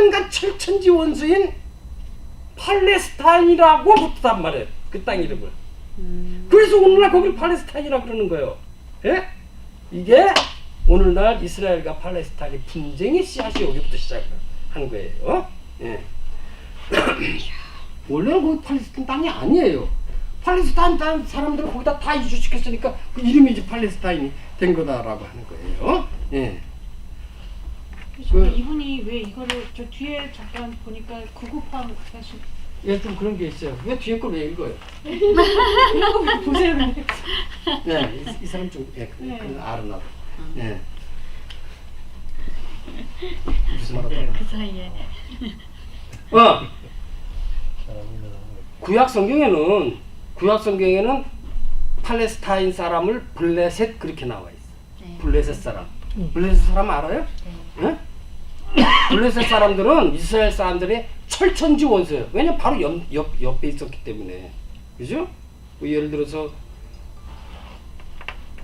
천년간 철천지 원수인 팔레스타인이라고 붙었단 말이에요. 그 땅 이름을. 그래서 오늘날 거기를 팔레스타인이라고 그러는 거예요. 예? 이게 오늘날 이스라엘과 팔레스타인의 분쟁의 씨앗이 여기부터 시작한 거예요. 예. 원래는 거기 팔레스타인 땅이 아니에요. 팔레스타인 땅 사람들은 거기다 다 이주시켰으니까 그 이름이 이제 팔레스타인이 된 거다라고 하는 거예요. 예. 이분이 왜 이거를 저 뒤에 잠깐 보니까 구급함 사실 예, 좀 그런 게 있어요. 왜 뒤에 걸 왜 읽어요? 이거 보세요. 네, 이 사람 좀 예, 네. 그건 알아 나도. 예. 무슨 말 하더라? 그 사이에 구약 성경에는 팔레스타인 사람을 블레셋 그렇게 나와 있어. 네. 블레셋 사람. 블레셋 사람 알아요? 네. 예? 블레셋 사람들은 이스라엘 사람들의 철천지 원수예요. 왜냐면 바로 옆에 있었기 때문에. 그죠? 뭐 예를 들어서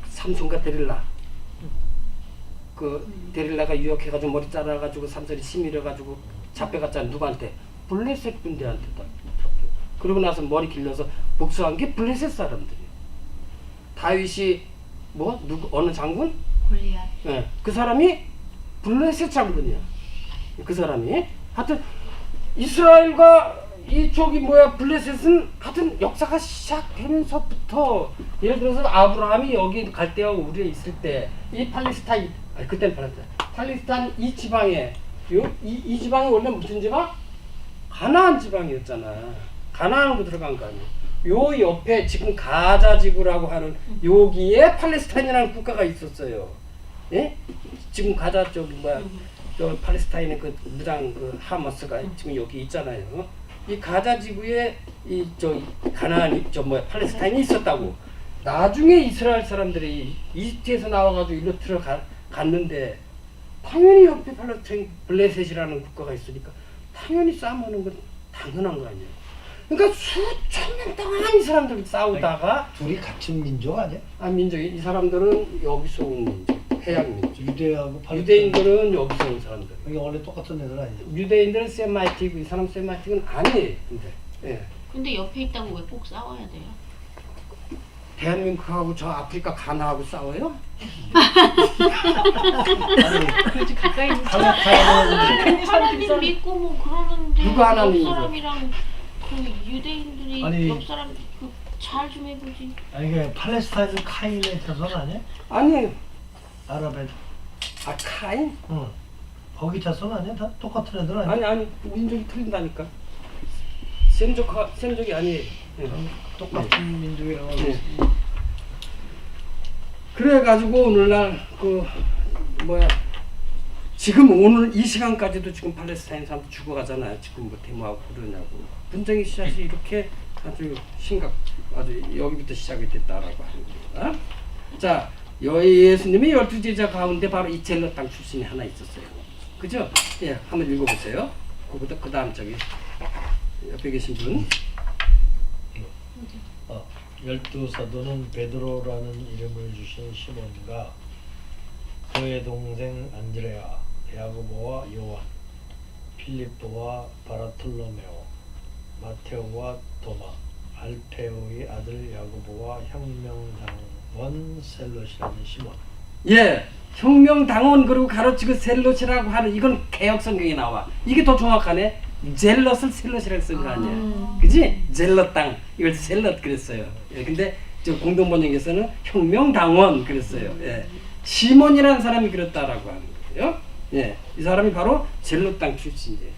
삼손과 데릴라. 그 데릴라가 유혹해가지고 머리 잘라가지고 삼손이 시밀어가지고 잡혀갔잖아. 누구한테? 블레셋 군대한테 다 잡혀. 그러고 나서 머리 길러서 복수한 게 블레셋 사람들이에요. 다윗이 뭐 누구 어느 장군? 골리앗. 예, 그 사람이 블레셋 장군이야. 그 사람이 하여튼 이스라엘과 이쪽이 뭐야 블레셋은 하여튼 역사가 시작되면서부터 예를 들어서 아브라함이 여기 갈대아 우리에 있을 때 이 팔레스타인 아니 그때는 팔레스타인 이 지방에 이 지방이 원래 무슨 지방? 가나안 지방이었잖아. 가나안으로 들어간 거 아니야. 요 옆에 지금 가자 지구라고 하는 여기에 팔레스타인이라는 국가가 있었어요. 예? 지금 가자 저기 뭐야 저 팔레스타인의 그 무장 그 하마스가 지금 여기 있잖아요. 이 가자 지구에 이 저 가나안이 저 뭐야 팔레스타인이 있었다고. 나중에 이스라엘 사람들이 이집트에서 나와가지고 일로 들어갔는데 당연히 옆에 팔레스타인 블레셋이라는 국가가 있으니까 당연히 싸움하는 건 당연한 거 아니에요. 그러니까 수천 년 동안 이 사람들이 싸우다가 둘이 같은 민족 아니야? 민족이 이 사람들은 여기서 온 민족, 해양 민족. 유대하고 팔레스타인. 유대인들은 여기서 온 사람들. 이게 원래 똑같은 애들 아니야? 유대인들은 세마이틱, 이 사람 세마이틱은 아니에요. 근데 예. 근데 옆에 있다고 왜 꼭 싸워야 돼요? 대한민국하고 저 아프리카 가나하고 싸워요? 그렇지 가까이 있는 하나님 믿고 뭐 그러는데 누가 하나님 옆 믿어? 사람이랑 그 유대인들이 아니. 옆 사람 그 잘 좀 해보지. 아니 이게 팔레스타인은 카인의 자손 아니야? 아니에요. 아랍의. 카인? 응. 거기 자손 아니야? 다 똑같은 애들 아니야? 아니 민족이 틀린다니까. 셈족이 아니에요. 예. 똑같은 민족이라고. 네. 그래가지고 오늘날 그 뭐야 지금 오늘 이 시간까지도 지금 팔레스타인 사람들 죽어가잖아요. 지금 뭐 데모하고 그러냐고 분쟁의 씨앗이 이렇게 아주 아주 여기부터 시작이 됐다라고 하는 거야. 자, 예수님의 12제자 가운데 바로 이 젤러 땅 출신이 하나 있었어요. 그죠? 예, 한번 읽어보세요. 그 다음 저기 옆에 계신 분. 12사도는 베드로라는 이름을 주신 시몬과 그의 동생 안드레아, 야고보와 요한, 필립보와 바라톨로메오, 마테오와 도마, 알페오의 아들 야고보와 혁명당원 셀롯이라는 시몬. 예, 혁명당원 그리고 가로치고 셀롯이라고 하는 이건 개혁 성경에 나와. 이게 더 정확하네. 젤럿을 셀롯이라고 쓴 거 아니야. 그지? 젤럿 땅. 이걸 셀럿 그랬어요. 예, 근데 저 공동 번역에서는 혁명당원 그랬어요. 예. 시몬이라는 사람이 그랬다라고 하는 거예요. 예. 이 사람이 바로 젤럿 땅 출신이에요.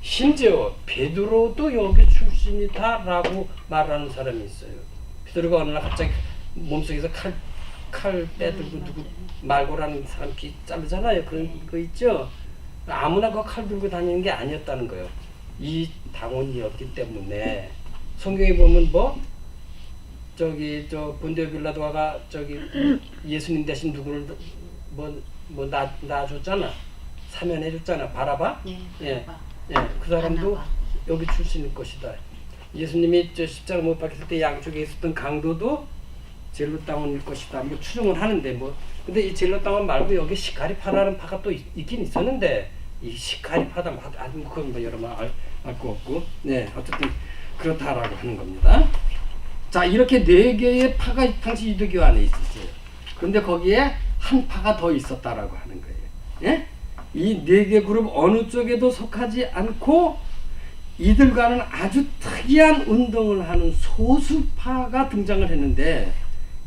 심지어 베드로도 여기 출신이다라고 말하는 사람이 있어요. 베드로가 어느 날 갑자기 몸속에서 칼 빼들고 누구 말고라는 사람 귀 자르잖아요. 그런 거 있죠. 아무나 그 칼 들고 다니는 게 아니었다는 거예요. 이 당원이었기 때문에 성경에 보면 뭐 저기 저 본디오 빌라도가 저기 예수님 대신 누구를 뭐 놔줬잖아. 사면해줬잖아. 바라바. 예. 예, 그 사람도 바나바. 여기 출신일 것이다. 예수님이 저 십자가 못 박혔을 때 양쪽에 있었던 강도도 젤롯 당원일 것이다. 뭐 추정을 하는데 뭐 근데 이 젤롯 당원 말고 여기 시카리파라는 파가 또 있긴 있었는데 이 시카리파다 아주 그건 뭐 여러 말알거 없고 네 어쨌든 그렇다라고 하는 겁니다. 자 이렇게 4개의 파가 당시 유대교 안에 있었어요. 그런데 거기에 한 파가 더 있었다라고 하는 거예요. 예? 이 4개 그룹 어느 쪽에도 속하지 않고 이들과는 아주 특이한 운동을 하는 소수파가 등장을 했는데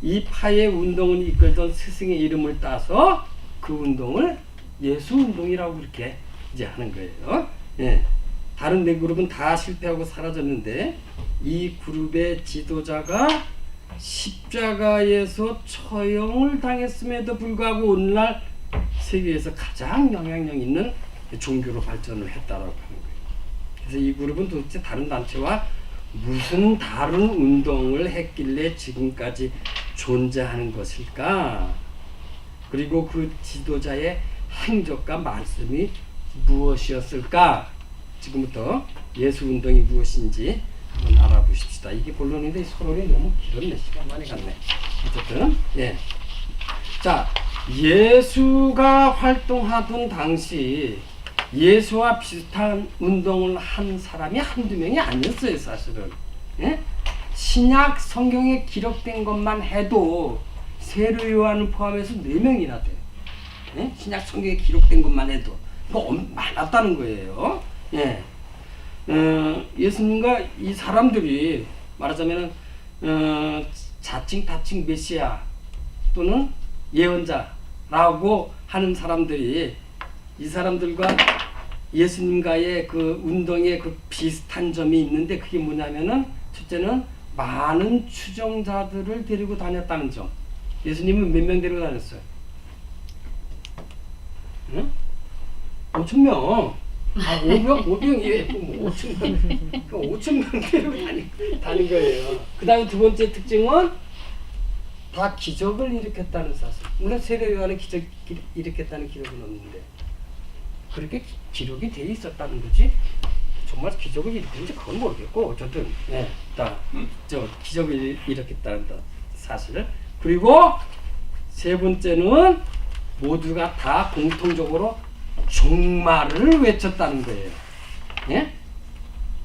이 파의 운동을 이끌던 스승의 이름을 따서 그 운동을 예수 운동이라고 이렇게 이제 하는 거예요. 예. 다른 4그룹은 다 실패하고 사라졌는데 이 그룹의 지도자가 십자가에서 처형을 당했음에도 불구하고 오늘날 세계에서 가장 영향력 있는 종교로 발전을 했다라고 하는 거예요. 그래서 이 그룹은 도대체 다른 단체와 무슨 다른 운동을 했길래 지금까지 존재하는 것일까? 그리고 그 지도자의 행적과 말씀이 무엇이었을까? 지금부터 예수 운동이 무엇인지 한번 알아보십시다. 이게 본론인데 서론이 너무 길었네. 시간 많이 갔네. 어쨌든 예. 자 예수가 활동하던 당시 예수와 비슷한 운동을 한 사람이 한두 명이 아니었어요. 사실은 예? 신약 성경에 기록된 것만 해도 세례 요한을 포함해서 4명이나 돼요. 예? 신약 성경에 기록된 것만 해도 뭐 많았다는 거예요. 예. 예수님과 이 사람들이 말하자면 자칭 타칭 메시아 또는 예언자라고 하는 사람들이 이 사람들과 예수님과의 그 운동에 그 비슷한 점이 있는데 그게 뭐냐면은 첫째는 많은 추종자들을 데리고 다녔다는 점. 예수님은 몇 명 데리고 다녔어요? 응? 5,000명. 500 예, 5,000명. 5,000명 데리고 다닌 거예요. 그 다음에 두 번째 특징은 다 기적을 일으켰다는 사실. 물론 세례 요한은 기적 일으켰다는 기록은 없는데 그렇게 기록이 돼 있었다는 거지. 정말 기적을 일으켰는지 그건 모르겠고 어쨌든 예, 저 기적을 일으켰다는 사실. 그리고 세 번째는 모두가 다 공통적으로 종말을 외쳤다는 거예요. 예?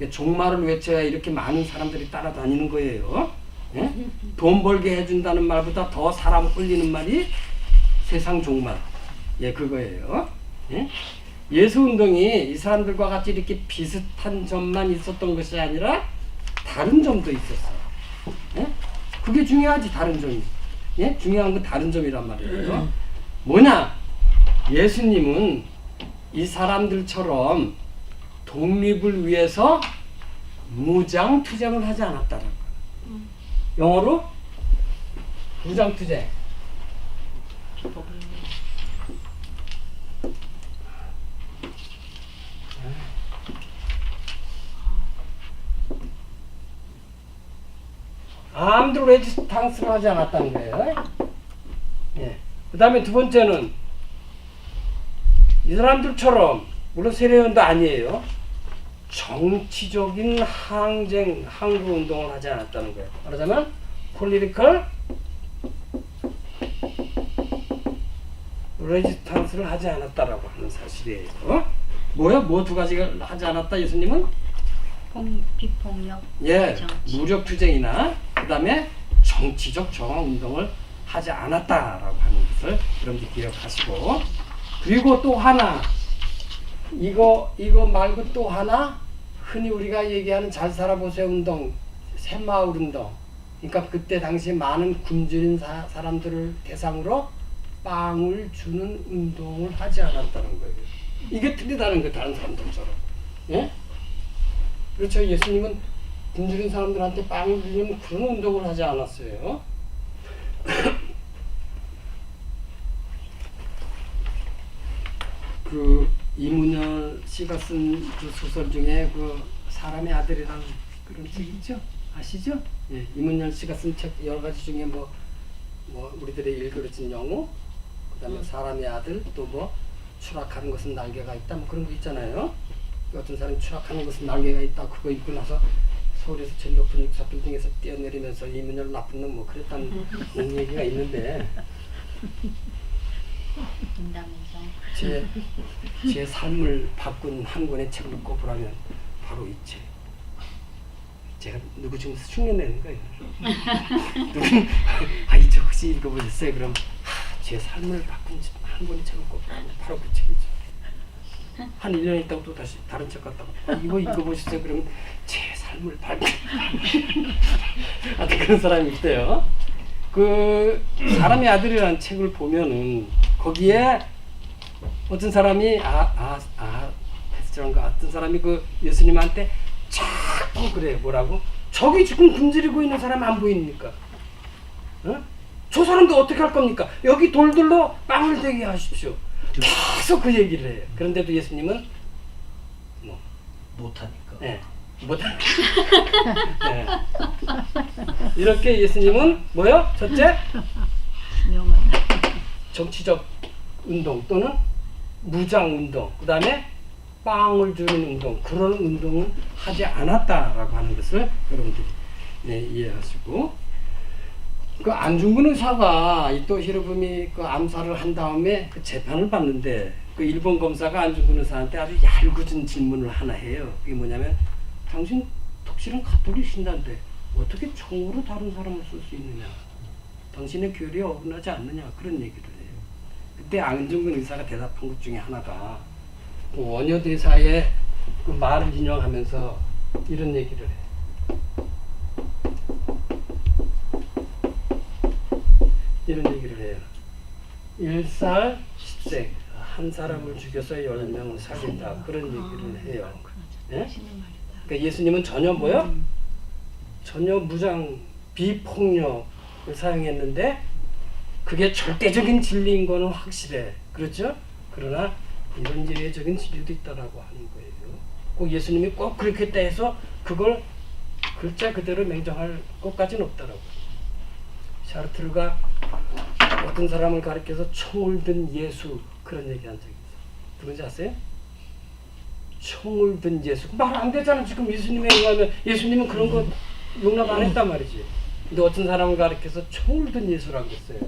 종말을 외쳐야 이렇게 많은 사람들이 따라다니는 거예요. 예? 돈 벌게 해준다는 말보다 더 사람 홀리는 말이 세상 종말. 예, 그거예요. 예? 예수 운동이 이 사람들과 같이 이렇게 비슷한 점만 있었던 것이 아니라 다른 점도 있었어요. 예? 그게 중요하지, 다른 점이. 예? 중요한 건 다른 점이란 말이에요. 뭐냐? 예수님은 이 사람들처럼 독립을 위해서 무장투쟁을 하지 않았다는 거예요. 영어로 무장투쟁. 아무도 레지스탕스를 하지 않았다는 거예요. 예. 그 다음에 두 번째는 이 사람들처럼 물론 세례요한도 아니에요. 정치적인 항쟁, 항구 운동을 하지 않았다는 거예요. 말하자면 political 레지스탕스를 하지 않았다라고 하는 사실이에요. 뭐야? 뭐 두 가지를 하지 않았다 예수님은? 비폭력. 예, 정치. 무력 투쟁이나 그 다음에 정치적 저항 운동을 하지 않았다라고 하는 것을 여러분들 기억하시고, 그리고 또 하나 이거 말고 또 하나 흔히 우리가 얘기하는 잘 살아보세요 운동, 새마을 운동. 그러니까 그때 당시 많은 굶주린 사람들을 대상으로 빵을 주는 운동을 하지 않았다는 거예요. 이게 틀리다는 거예요, 다른 사람들처럼. 예? 그렇죠. 예수님은 굶주린 사람들한테 빵을 주려면 그런 운동을 하지 않았어요. 그 이문열 씨가 쓴 그 소설 중에 그 사람의 아들이라는 그런 책 있죠? 아시죠? 예, 이문열 씨가 쓴 책 여러 가지 중에 뭐 우리들의 일그러진 영웅, 그다음에 사람의 아들, 또 뭐 추락하는 것은 날개가 있다, 뭐 그런 거 있잖아요. 어떤 사람이 추락하는 것은 날개가 있다, 그거 읽고 나서 서울에서 제일 높은 6사 빌딩에서 뛰어내리면서 이문열 나쁜 놈 뭐 그랬다는 얘기가 있는데 바뀐다면서. 제 삶을 바꾼 한 권의 책을 꼽으라면 바로 이 책. 제가 누구 지금 흉내내는 거예요. 이 책 혹시 읽어보셨어요? 그럼 제 삶을 바꾼 한 권의 책을 꼽으라면 바로 그 책이죠. 한 1년 있다가 또 다시 다른 책 갖다가 이거 읽어보셨어요? 그러면 제 삶을 바꾼 하여튼 그런 사람이 있대요. 그 사람의 아들이라는 책을 보면은 거기에 어떤 사람이 패스트런가 어떤 사람이 그 예수님한테 자꾸 그래 뭐라고? 저기 지금 굶주리고 있는 사람 안 보입니까? 어? 저 사람도 어떻게 할 겁니까? 여기 돌들로 빵을 되게 하십시오. 계속 그 얘기를 해요. 그런데도 예수님은 뭐 못하니까. 네, 못하니까. 네. 이렇게 예수님은 뭐요? 첫째 정치적 운동 또는 무장 운동, 그 다음에 빵을 주는 운동, 그런 운동은 하지 않았다라고 하는 것을 여러분들이 이해하시고, 그 안중근 의사가 또 히로부미 그 암살을 한 다음에 그 재판을 받는데 그 일본 검사가 안중근 의사한테 아주 얄궂은 질문을 하나 해요. 그게 뭐냐면, 당신 독실한 가톨릭 신자인데 어떻게 총으로 다른 사람을 쏠 수 있느냐? 당신의 교리에 어긋나지 않느냐? 그런 얘기를 해요. 그때 안중근 의사가 대답한 것 중에 하나가 그 원효대사의 그 말을 인용하면서 이런 얘기를 해요. 이런 얘기를 해요. 1살 10세 한 사람을 죽여서 10명을 살린다. 그런 얘기를 해요. 예? 그러니까 예수님은 전혀 뭐요? 전혀 무장 비폭력을 사용했는데 그게 절대적인 진리인 거는 확실해. 그렇죠? 그러나 이런 예외적인 진리도 있다라고 하는 거예요. 꼭 예수님이 꼭 그렇게 했다 해서 그걸 글자 그대로 맹정할 것까지는 없다라고. 샤르트르가 어떤 사람을 가리켜서 총을 든 예수 그런 얘기한 적이 있어요. 누군지 아세요? 총을 든 예수. 말 안 되잖아. 지금 예수님에 의하면 예수님은 그런 거 용납 안 했단 말이지. 근데 어떤 사람을 가리켜서 총을 든 예수라고 했어요.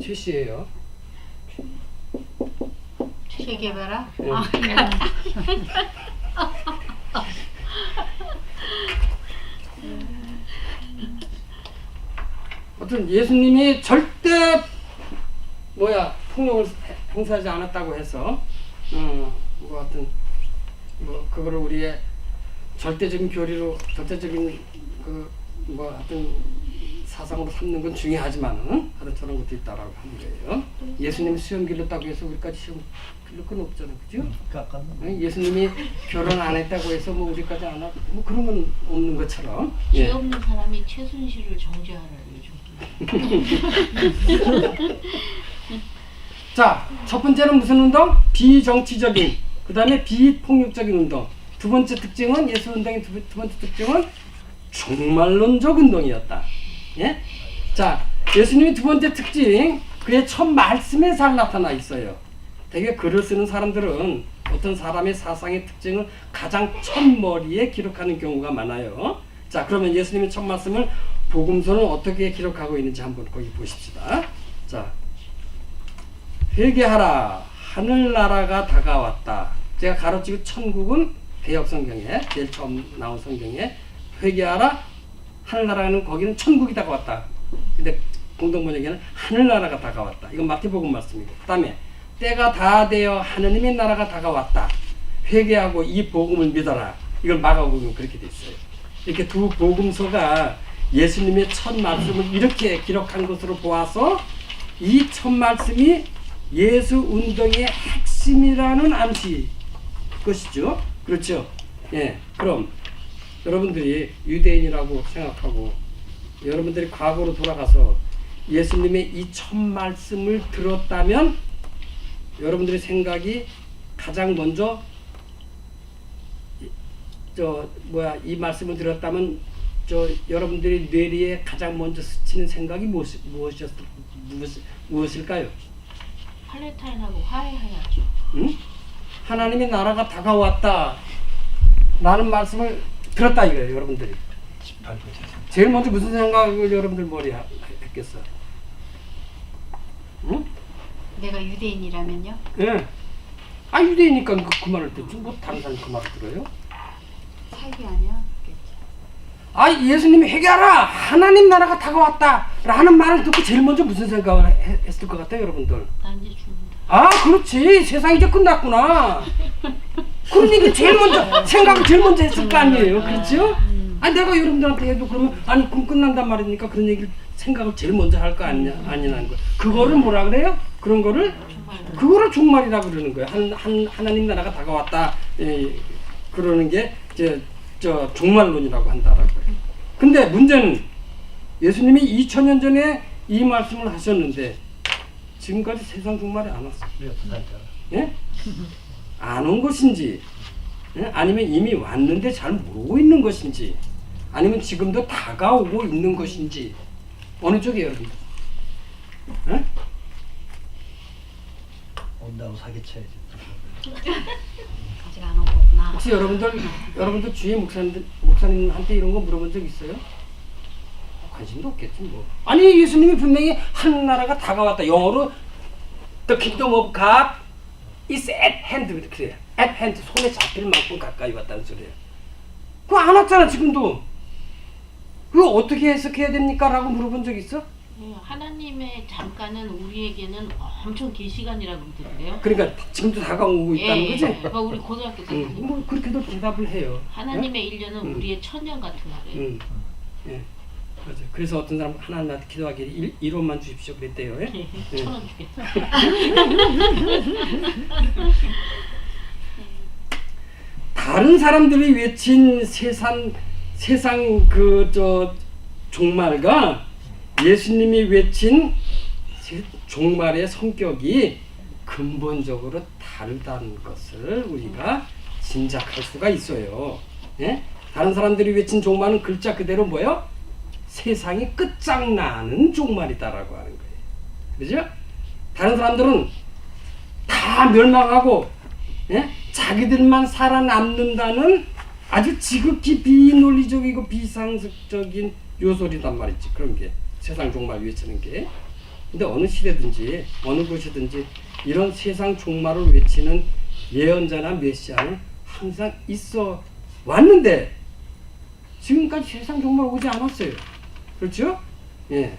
최씨예요. 체계바라? 네. 어떤 예수님이 절대 폭력을 행사하지 않았다고 해서 뭐 하여튼 뭐 그거를 우리의 절대적인 교리로 절대적인 하여튼 사상으로 삼는 건 중요하지만은 하여튼 저런 것도 있다라고 하는 거예요. 예수님이 수염 길렀다고 해서 우리까지 수염 길를 건 없잖아, 그죠? 예수님이 결혼 안 했다고 해서 뭐 우리까지 안 하고 뭐 그런 건 없는 것처럼. 죄 없는 사람이 최순실을 정죄하라는 요즘. 자, 첫 번째는 무슨 운동? 비정치적인, 그 다음에 비폭력적인 운동. 두 번째 특징은, 예수 운동의 두 번째 특징은 종말론적 운동이었다. 예? 자, 예수님의 두 번째 특징, 그의 첫 말씀에 잘 나타나 있어요. 되게 글을 쓰는 사람들은 어떤 사람의 사상의 특징을 가장 첫머리에 기록하는 경우가 많아요. 자, 그러면 예수님의 첫 말씀을 복음서는 어떻게 기록하고 있는지 한번 거기 보십시다. 자, 회개하라, 하늘나라가 다가왔다. 제가 가로치고 천국은 개역 성경에 제일 처음 나온 성경에 회개하라, 하늘나라는 거기는 천국이 다가왔다. 근데 공동번역에는 하늘나라가 다가왔다. 이건 마태복음 말씀이고, 그 다음에 때가 다 되어 하느님의 나라가 다가왔다. 회개하고 이 복음을 믿어라. 이걸 마가복음은 그렇게 돼 있어요. 이렇게 두 복음서가 예수님의 첫 말씀을 이렇게 기록한 것으로 보아서 이 첫 말씀이 예수 운동의 핵심이라는 암시 것이죠. 그렇죠? 예. 그럼 여러분들이 유대인이라고 생각하고 여러분들이 과거로 돌아가서 예수님의 이 첫 말씀을 들었다면 여러분들의 생각이 가장 먼저 이 말씀을 들었다면 여러분들이 뇌리에 가장 먼저 스치는 생각이 무엇일까요? 팔레타인하고 화해해야죠. 응? 하나님의 나라가 다가왔다 라는 말씀을 들었다 이거예요. 여러분들이 제일 먼저 무슨 생각을 여러분들 머리에 했겠어? 응? 내가 유대인이라면요? 예. 아 유대이니까 그 말을 듣지 뭐 다른 사람이 그 말을 들어요? 사기 아니야? 아 예수님이 회개하라 하나님 나라가 다가왔다 라는 말을 듣고 제일 먼저 무슨 생각을 했을 것 같아요 여러분들? 난 이제 죽는다. 아 그렇지 세상이 이제 끝났구나 그러니까 제일 먼저 생각을 제일 먼저 했을 거 아니에요 그렇죠? 아니 내가 여러분들한테 해도 그러면 아니 그럼 끝난단 말이니까 그런 얘기를 생각을 제일 먼저 할 거 아니냐는 거 그거를 뭐라 그래요? 그런 거를 그거를 종말이라 그러는 거예요 하나님 나라가 다가왔다 그러는 게 저 종말론이라고 한다라고요. 근데 문제는 예수님이 2000년 전에 이 말씀을 하셨는데 지금까지 세상 종말이 안 왔어요. 예? 안 온 것인지 예? 아니면 이미 왔는데 잘 모르고 있는 것인지 아니면 지금도 다가오고 있는 것인지 어느 쪽이에요 여러분? 예? 온다고 사기쳐야지. 아직 안 온 거구나. 혹시 여러분들 주위에 목사님한테 이런 거 물어본 적 있어요? 관심도 없겠지 뭐. 아니 예수님이 분명히 한 나라가 다가왔다. 영어로 The kingdom of God is at hand 그래요. at hand 손에 잡힐 만큼 가까이 왔다는 소리예요. 그거 안 왔잖아 지금도. 그거 어떻게 해석해야 됩니까? 라고 물어본 적 있어? 네, 하나님의 잠깐은 우리에게는 엄청 긴 시간이라고 그러던데요. 그러니까 지금도 다가오고 있다는 거지? 그러니까 우리 고등학교 때 뭐 그렇게도 대답을 해요. 하나님의 1년은 우리의 천년 같은 거래요. 예. 맞아. 그래서 어떤 사람 하나님한테 기도하기를 1원만 주십시오 그랬대요. 예? 1,000원 주겠다. 다른 사람들이 외친 세상 종말과 예수님이 외친 종말의 성격이 근본적으로 다르다는 것을 우리가 짐작할 수가 있어요. 예? 다른 사람들이 외친 종말은 글자 그대로 뭐요? 세상이 끝장나는 종말이다라고 하는 거예요. 그죠? 다른 사람들은 다 멸망하고 예? 자기들만 살아남는다는 아주 지극히 비논리적이고 비상식적인 요소리단 말이지. 그런 게 세상 종말 외치는 게. 근데 어느 시대든지 어느 곳이든지 이런 세상 종말을 외치는 예언자나 메시아는 항상 있어 왔는데 지금까지 세상 종말 오지 않았어요. 그렇죠? 예.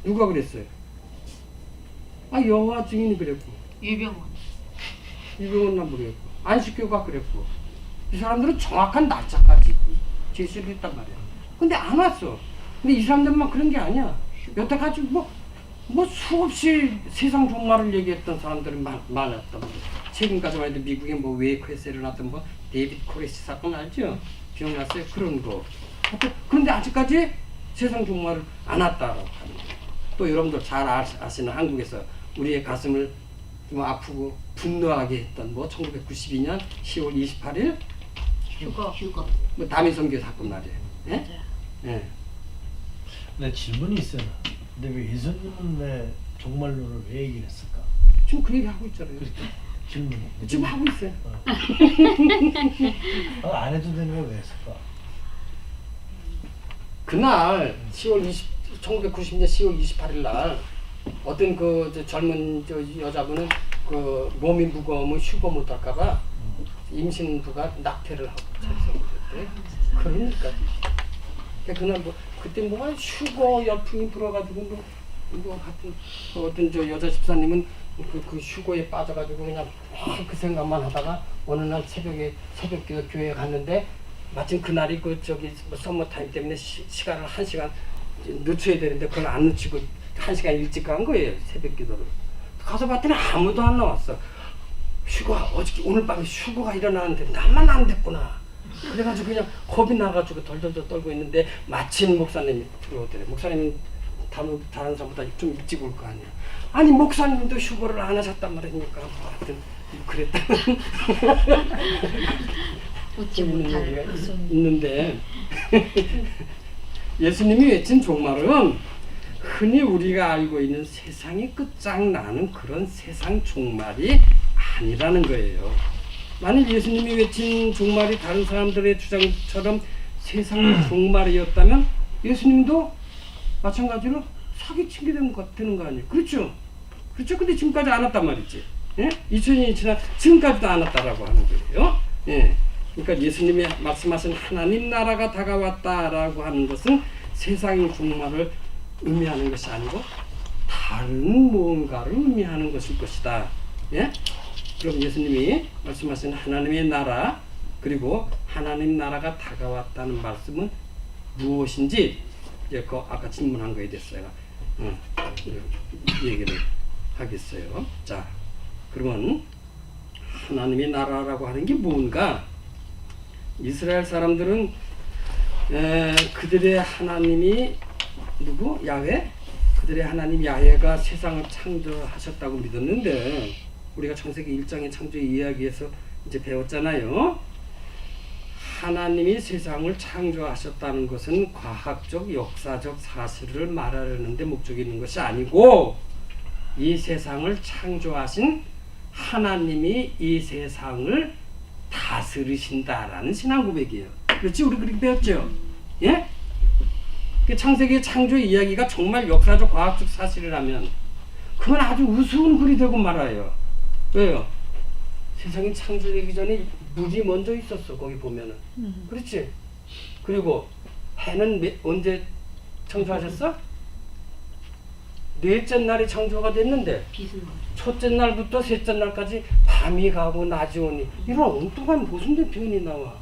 누가 그랬어요? 아 여호와 증인이 그랬고 유병원. 유병원만 그랬고 안식교가 그랬고 이 사람들은 정확한 날짜까지 제시를 했단 말이야. 근데 안 왔어. 근데 이 사람들만 그런 게 아니야. 여태까지 뭐 수없이 세상 종말을 얘기했던 사람들이 많았단 말이야. 최근까지 와도 미국에 뭐 웨이크에스를 났던 뭐 데이비드 코레시 사건 알죠? 기억났어요? 그런 거. 그런데 아직까지 세상 종말을 안 왔다라고 하는 거예요. 또 여러분들 잘 아시는 한국에서 우리의 가슴을 좀 아프고 분노하게 했던 뭐 1992년 10월 28일 휴거. 뭐 다미선교 사건 말이에요. 예? 예. 내 질문이 있어요. 근데 왜 예수님은 왜 종말론을 왜 얘기를 했을까? 지금 그 얘기 하고 있잖아요. 질문. 지금 하고 있어요. 안 해도 되는 걸 왜 했을까? 그날 1990년 10월 28일 날 어떤 그 젊은 여자분은 그 몸이 무거우면 휴거 못 할까봐 임신부가 낙태를 하고 자살했대. 그러니까 그날 뭐 그때 뭐 휴거 열풍이 불어가지고 뭐 하여튼 그 어떤 저 여자 집사님은 그 휴거에 빠져가지고 그냥 그 생각만 하다가 어느 날 새벽에 교회에 갔는데 마침 그날이 그 저기 썸머 타임 때문에 시간을 1시간 늦춰야 되는데 그걸 안 늦추고 1시간 일찍 간 거예요. 새벽 기도를. 가서 봤더니 아무도 안 나왔어. 어저께 오늘 밤에 휴거가 일어나는데 나만 안 됐구나. 그래가지고 그냥 겁이 나가지고 덜덜덜 떨고 있는데 마침 목사님이 들어오더래. 목사님 다른 사람보다 좀 일찍 올 거 아니야. 아니 목사님도 휴거를 안 하셨단 말이니까 뭐 하여튼 그랬다. 웃지 있는 못할 얘기가 웃음. 있는데 예수님이 외친 종말은 흔히 우리가 알고 있는 세상이 끝장나는 그런 세상 종말이 아니라는 거예요. 만일 예수님이 외친 종말이 다른 사람들의 주장처럼 세상 종말이었다면 예수님도 마찬가지로 사기치게 되는 거 아니에요? 그렇죠? 그렇죠? 근데 지금까지 안 왔단 말이지. 예? 2000년이 지나 지금까지도 안 왔다라고 하는 거예요. 예. 그러니까 예수님이 말씀하신 하나님 나라가 다가왔다라고 하는 것은 세상의 종말을 의미하는 것이 아니고 다른 무언가를 의미하는 것일 것이다. 예? 그럼 예수님이 말씀하신 하나님의 나라 그리고 하나님 나라가 다가왔다는 말씀은 무엇인지 이제 그 아까 질문한 거에 대해서 제가 얘기를 하겠어요. 자, 그러면 하나님의 나라라고 하는 게 뭔가? 이스라엘 사람들은 그들의 하나님이 누구? 야훼? 그들의 하나님 야훼가 세상을 창조하셨다고 믿었는데 우리가 창세기 1장의 창조의 이야기에서 이제 배웠잖아요. 하나님이 세상을 창조하셨다는 것은 과학적, 역사적 사실을 말하려는 데 목적이 있는 것이 아니고 이 세상을 창조하신 하나님이 이 세상을 다스리신다라는 신앙 고백이에요. 그렇지? 우리 그렇게 배웠죠? 예? 그 창세기 창조의 이야기가 정말 역사적, 과학적 사실이라면 그건 아주 우스운 글이 되고 말아요. 왜요? 세상이 창조되기 전에 물이 먼저 있었어. 거기 보면은. 그렇지? 그리고 해는 언제 창조하셨어? 넷째 날이 창조가 됐는데 빛은 뭐죠? 첫째 날부터 셋째 날까지 밤이 가고 낮이 오니 이런 엉뚱한 모순된 표현이 나와.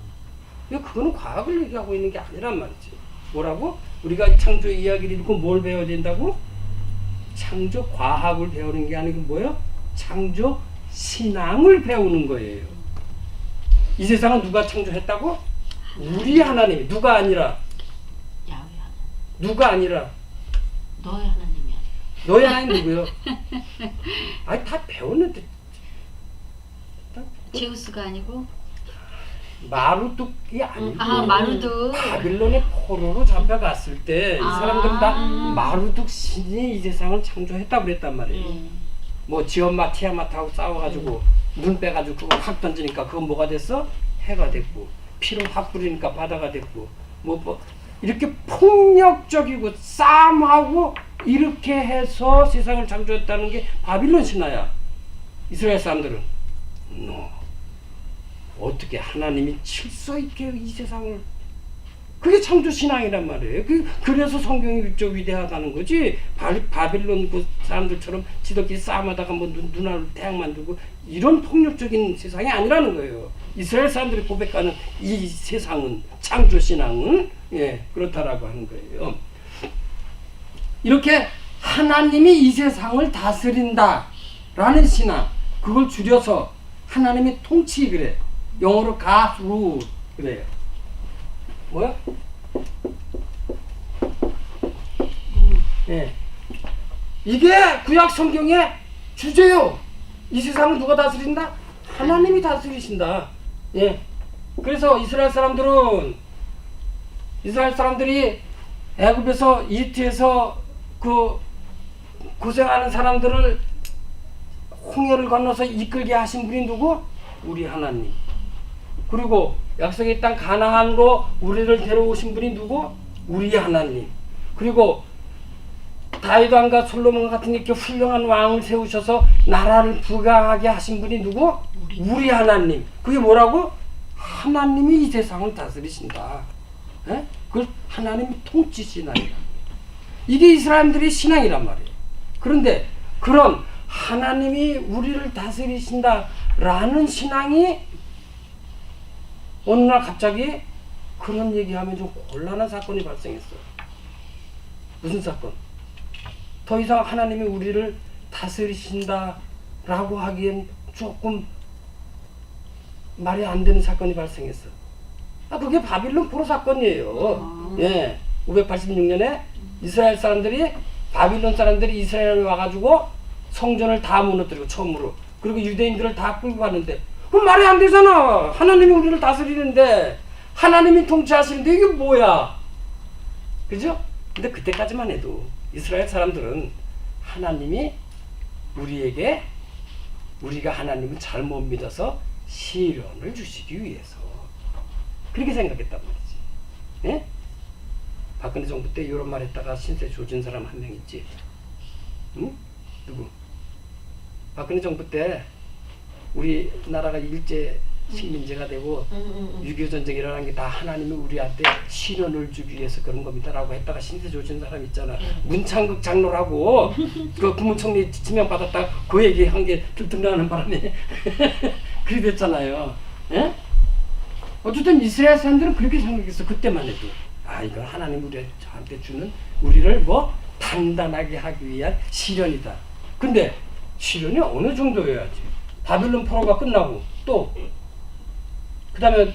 그거는 과학을 얘기하고 있는 게 아니란 말이지. 뭐라고? 우리가 창조 이야기를 읽고 뭘 배워야 된다고? 창조 과학을 배우는 게 아니고 뭐예요? 창조 신앙을 배우는 거예요. 이 세상은 누가 창조했다고? 우리 하나님이. 누가 아니라? 야훼 하나님. 누가 아니라? 너의 하나님이 아니라. 너희 하나님 누구요? 아니 다 배웠는데 제우스가 아니고 마루뚝이 아니고 마루뚝. 바빌론의 포로로 잡혀갔을 때 이 사람들은 다 마루뚝 신이 이 세상을 창조했다고 그랬단 말이에요. 뭐 지엄마 티아마트하고 싸워가지고 눈 빼가지고 그거 확 던지니까 그건 뭐가 됐어? 해가 됐고 피로 확 뿌리니까 바다가 됐고 뭐 이렇게 폭력적이고 싸움하고 이렇게 해서 세상을 창조했다는 게 바빌론 신화야. 이스라엘 사람들은 어떻게 하나님이 질서 있게 이 세상을, 그게 창조 신앙이란 말이에요. 그래서 성경이 저 위대하다는 거지. 바빌론 그 사람들처럼 지들끼리 싸움하다가 뭐 눈알 태양 만들고 이런 폭력적인 세상이 아니라는 거예요. 이스라엘 사람들이 고백하는 이 세상은, 창조 신앙은 그렇다라고 하는 거예요. 이렇게 하나님이 이 세상을 다스린다라는 신앙, 그걸 줄여서 하나님의 통치 그래. 영어로 God's rule 그래요. 뭐야? 이게 구약 성경의 주제요. 이 세상을 누가 다스린다? 하나님이 다스리신다. 그래서 이스라엘 사람들이 애굽에서 이집트에서 그 고생하는 사람들을 홍해를 건너서 이끌게 하신 분이 누구? 우리 하나님. 그리고 약속의 땅 가나안으로 우리를 데려오신 분이 누구? 우리 하나님. 그리고 다윗 왕과 솔로몬 같은 이렇게 훌륭한 왕을 세우셔서 나라를 부강하게 하신 분이 누구? 우리 하나님. 그게 뭐라고? 하나님이 이 세상을 다스리신다. 그걸 하나님이 통치 신앙이라. 이게 이스라엘들의 신앙이란 말이에요. 그런데 그런 하나님이 우리를 다스리신다라는 신앙이 어느 날 갑자기 그런 얘기하면 좀 곤란한 사건이 발생했어요. 무슨 사건? 더 이상 하나님이 우리를 다스리신다라고 하기엔 조금 말이 안 되는 사건이 발생했어. 그게 바빌론 포로 사건이에요. 586년에 이스라엘 사람들이, 바빌론 사람들이 이스라엘에 와가지고 성전을 다 무너뜨리고 처음으로, 그리고 유대인들을 다 끌고 갔는데 그 말이 안 되잖아. 하나님이 우리를 다스리는데, 하나님이 통치하시는데 이게 뭐야? 그죠? 근데 그때까지만 해도 이스라엘 사람들은 하나님이 우리에게, 우리가 하나님을 잘못 믿어서 시련을 주시기 위해서 그렇게 생각했단 말이지. 박근혜 정부 때 이런 말 했다가 신세 조진 사람 한 명 있지. 응? 누구? 박근혜 정부 때 우리나라가 일제 식민지가 되고 6.25 전쟁이 일어난 게 다 하나님이 우리한테 시련을 주기 위해서 그런 겁니다라고 했다가 신세 조진 사람 있잖아. 문창극 장로라고 그 국무총리 지명 받았다 그 얘기 한 게 들통나는 바람에 그렇게 됐잖아요. 예? 어쨌든 이스라엘 사람들은 그렇게 생각했어. 그때만 해도 이건 하나님 우리한테 주는 우리를 뭐 단단하게 하기 위한 시련이다. 근데 시련이 어느 정도여야지? 바빌론 포로가 끝나고 또 그 다음에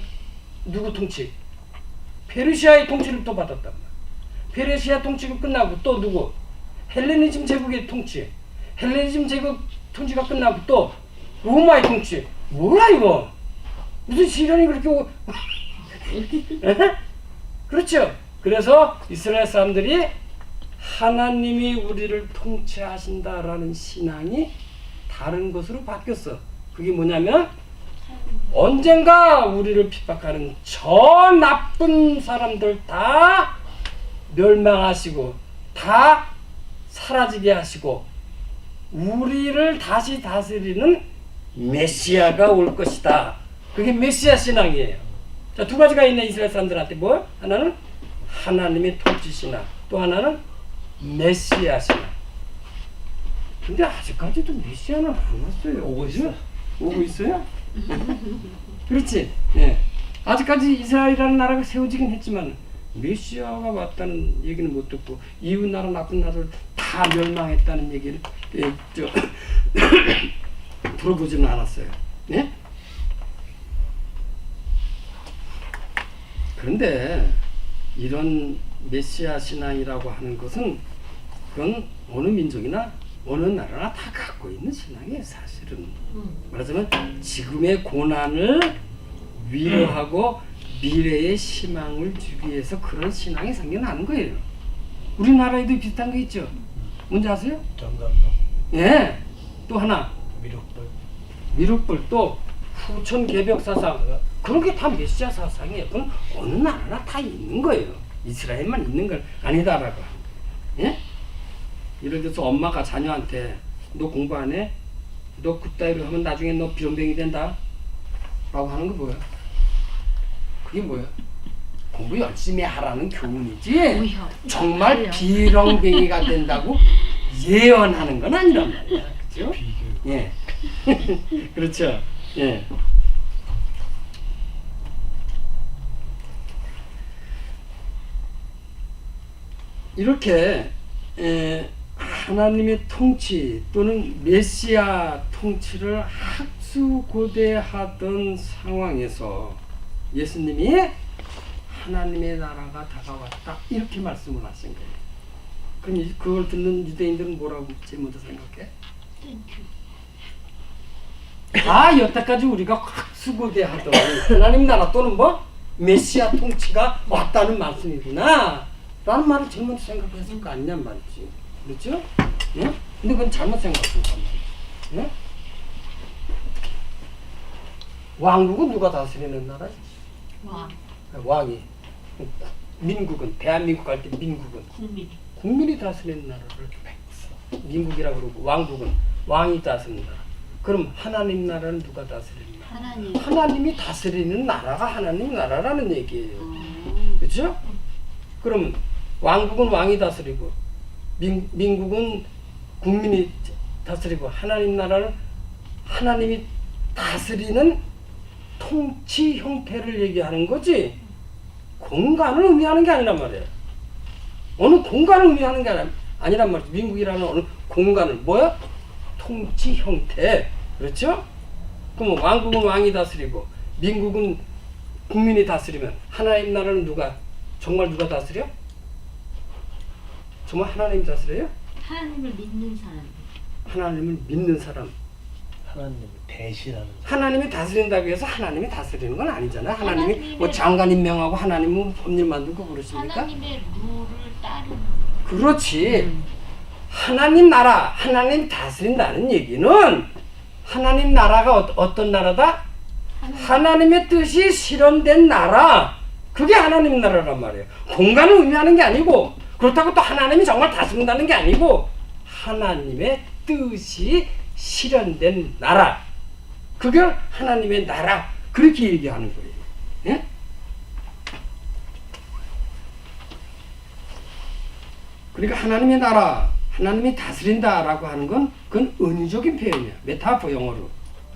누구 통치? 페르시아의 통치를 또 받았단 말이야. 페르시아 통치가 끝나고 또 누구? 헬레니즘 제국의 통치. 헬레니즘 제국 통치가 끝나고 또 로마의 통치. 뭐야 이거? 무슨 시련이 그렇게 그렇죠? 그래서 이스라엘 사람들이 하나님이 우리를 통치하신다라는 신앙이 다른 것으로 바뀌었어. 그게 뭐냐면 언젠가 우리를 핍박하는 저 나쁜 사람들 다 멸망하시고 다 사라지게 하시고 우리를 다시 다스리는 메시아가 올 것이다. 그게 메시아 신앙이에요. 자, 두 가지가 있네 이스라엘 사람들한테. 뭐? 하나는 하나님의 통치 신앙, 또 하나는 메시아 신앙. 근데 아직까지도 메시아는 안 왔어요. 오고 있어. 오고 있어요? 그렇지. 예. 아직까지 이스라엘이라는 나라가 세워지긴 했지만 메시아가 왔다는 얘기는 못 듣고 이웃 나라 나쁜 나라를 다 멸망했다는 얘기를 들어보지는 않았어요. 예? 그런데 이런 메시아 신앙이라고 하는 것은 그건 어느 민족이나 어느 나라나 다 갖고 있는 신앙이에요. 사실은 말하자면 지금의 고난을 위로하고 미래의 희망을 주기 위해서 그런 신앙이 생겨나는 거예요. 우리나라에도 비슷한 거 있죠. 뭔지 아세요? 정감로. 예. 또 하나 미륵불. 미륵불, 또 후천 개벽 사상. 그런 게 다 메시아 사상이에요. 그건 어느 나라나 다 있는 거예요. 이스라엘만 있는 건 아니다라고. 예? 예를 들어서 엄마가 자녀한테 너 공부 안 해? 너 그따위로 하면 나중에 너 비룡뱅이 된다 라고 하는 거 뭐야? 그게 뭐야? 공부 열심히 하라는 교훈이지 오혀. 정말 비룡뱅이가 된다고 예언하는 건 아니란 말이야. 그렇죠? 비교. 예. 그렇죠. 예. 이렇게 하나님의 통치 또는 메시아 통치를 학수고대하던 상황에서 예수님이 하나님의 나라가 다가왔다 이렇게 말씀을 하신 거예요. 그럼 그걸 듣는 유대인들은 뭐라고 제일 먼저 생각해? 여태까지 우리가 학수고대하던 하나님 나라 또는 뭐 메시아 통치가 왔다는 말씀이구나 라는 말을 제일 먼저 생각했을 거 아니냔 말이지. 그렇죠? 예? 근데 그건 잘못 생각한 말이야. 예? 왕국은 누가 다스리는 나라지? 왕이. 민국은, 대한민국 할 때 민국은 국민이 다스리는 나라를 했어. 민국이라고 그러고 왕국은 왕이 다스리는 나라. 그럼 하나님 나라는 누가 다스리는 나라? 하나님. 하나님이 다스리는 나라가 하나님 나라라는 얘기예요. 그렇죠? 그럼 왕국은 왕이 다스리고 민국은 국민이 다스리고 하나님 나라는 하나님이 다스리는 통치 형태를 얘기하는 거지 공간을 의미하는 게 아니란 말이에요. 어느 공간을 의미하는 게 아니란 말이죠. 민국이라는 어느 공간을 뭐야? 통치 형태. 그렇죠? 그럼 왕국은 왕이 다스리고 민국은 국민이 다스리면 하나님 나라는 정말 누가 다스려? 정말 하나님이 다스려요? 하나님을 믿는 사람. 하나님을 믿는 사람. 하나님을 대신하는 사람. 하나님이 다스린다고 해서 하나님이 다스리는 건 아니잖아요. 하나님이 하나님의- 뭐 장관 임명하고 하나님은 법률 만들고 그러십니까? 하나님의 룰을 따르는. 그렇지. 하나님 나라, 하나님 다스린다는 얘기는 하나님 나라가 어떤 나라다? 하나님의 뜻이 실현된 나라. 그게 하나님 나라란 말이에요. 공간을 의미하는 게 아니고 그렇다고 또 하나님이 정말 다스린다는 게 아니고 하나님의 뜻이 실현된 나라. 그걸 하나님의 나라. 그렇게 얘기하는 거예요. 예? 그러니까 하나님의 나라, 하나님이 다스린다라고 하는 건 그건 은유적인 표현이야. 메타포 영어로.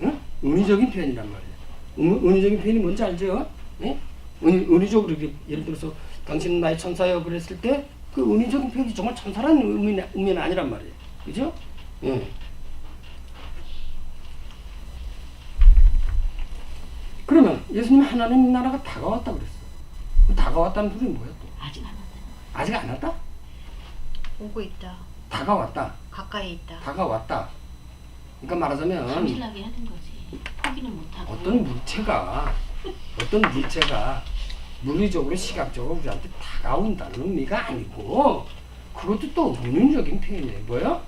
응? 은유적인 표현이란 말이야. 은유적인 표현이 뭔지 알죠? 예? 은유적으로 이렇게 예를 들어서 당신은 나의 천사여 그랬을 때 그 은유적인 표현이 정말 천사라는 의미는 아니란 말이에요. 그죠? 예. 그러면 예수님 하나님 나라가 다가왔다 그랬어. 다가왔다는 소리는 뭐야 또? 아직 안 왔다. 아직 안 왔다? 오고 있다. 다가왔다. 가까이 있다. 다가왔다. 그러니까 말하자면 감실하게 하는 거지. 포기는 못하고. 어떤 물체가 물리적으로 시각적으로 우리한테 다가온다는 의미가 아니고 그것도 또 은유적인 표현이에요. 뭐요?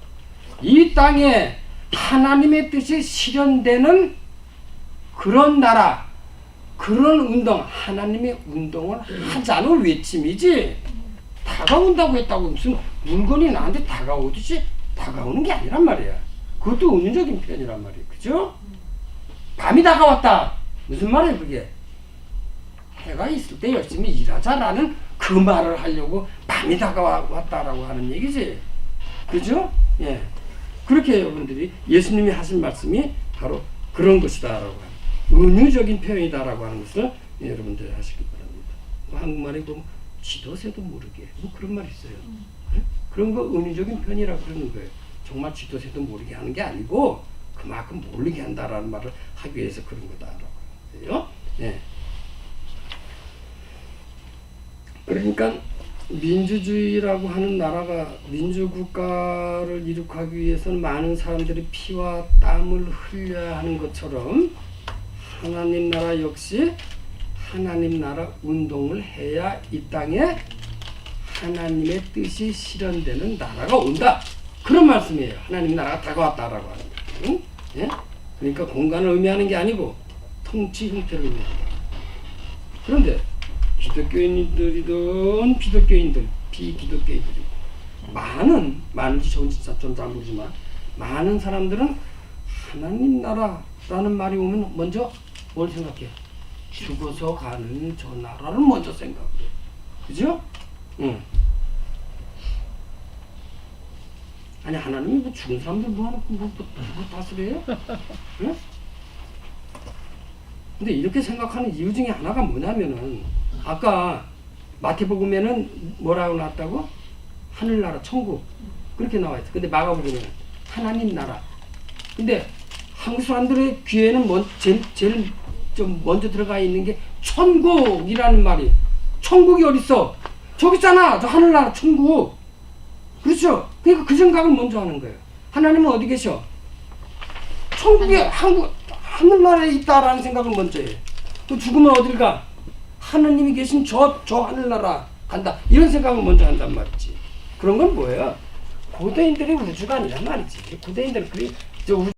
이 땅에 하나님의 뜻이 실현되는 그런 나라, 그런 운동, 하나님의 운동을 하자는 외침이지 다가온다고 했다고 무슨 물건이 나한테 다가오듯이 다가오는 게 아니란 말이야. 그것도 은유적인 표현이란 말이에요. 그죠? 밤이 다가왔다. 무슨 말이에요 그게? 해가 있을 때 열심히 일하자라는 그 말을 하려고 밤이 다가왔다라고 하는 얘기지. 그죠? 예. 그렇게 여러분들이 예수님이 하신 말씀이 바로 그런 것이다라고 하는 은유적인 표현이다라고 하는 것을 여러분들 하시기 바랍니다. 한국말에 보면 지도새도 모르게 뭐 그런 말이 있어요. 예? 그런 거 은유적인 표현이라고 그러는 거예요. 정말 지도새도 모르게 하는 게 아니고 그만큼 모르게 한다라는 말을 하기 위해서 그런 거다라고 하는 거예요. 예. 그러니까 민주주의라고 하는 나라가 민주국가를 이룩하기 위해서는 많은 사람들이 피와 땀을 흘려야 하는 것처럼 하나님 나라 역시 하나님 나라 운동을 해야 이 땅에 하나님의 뜻이 실현되는 나라가 온다. 그런 말씀이에요. 하나님 나라가 다가왔다라고 하는 거예요. 예? 그러니까 공간을 의미하는 게 아니고 통치 형태를 의미한다. 그런데 기독교인들이든 비기독교인들이 많은지 적은지 좀 잘 모르지만 많은 사람들은 하나님 나라라는 말이 오면 먼저 뭘 생각해? 죽어서 가는 저 나라를 먼저 생각해. 그죠? 응. 아니 하나님이 뭐 죽은 사람들 모아놓고 뭐 다스려요? 응? 근데 이렇게 생각하는 이유 중에 하나가 뭐냐면은 아까 마태복음에는 뭐라고 나왔다고? 하늘나라, 천국 그렇게 나와 있어. 근데 마가복음에는 하나님 나라. 근데 한국 사람들의 귀에는 제일 좀 먼저 들어가 있는 게 천국이라는 말이. 천국이 어딨어? 저기 있잖아. 저 하늘나라 천국. 그렇죠? 그러니까 그 생각을 먼저 하는 거예요. 하나님은 어디 계셔? 천국에 하늘나라에 있다라는 생각을 먼저 해. 그 죽으면 어딜 가? 하느님이 계신 저 하늘나라 간다. 이런 생각을 먼저 한단 말이지. 그런 건 뭐예요? 고대인들의 우주가 아니란 말이지. 고대인들은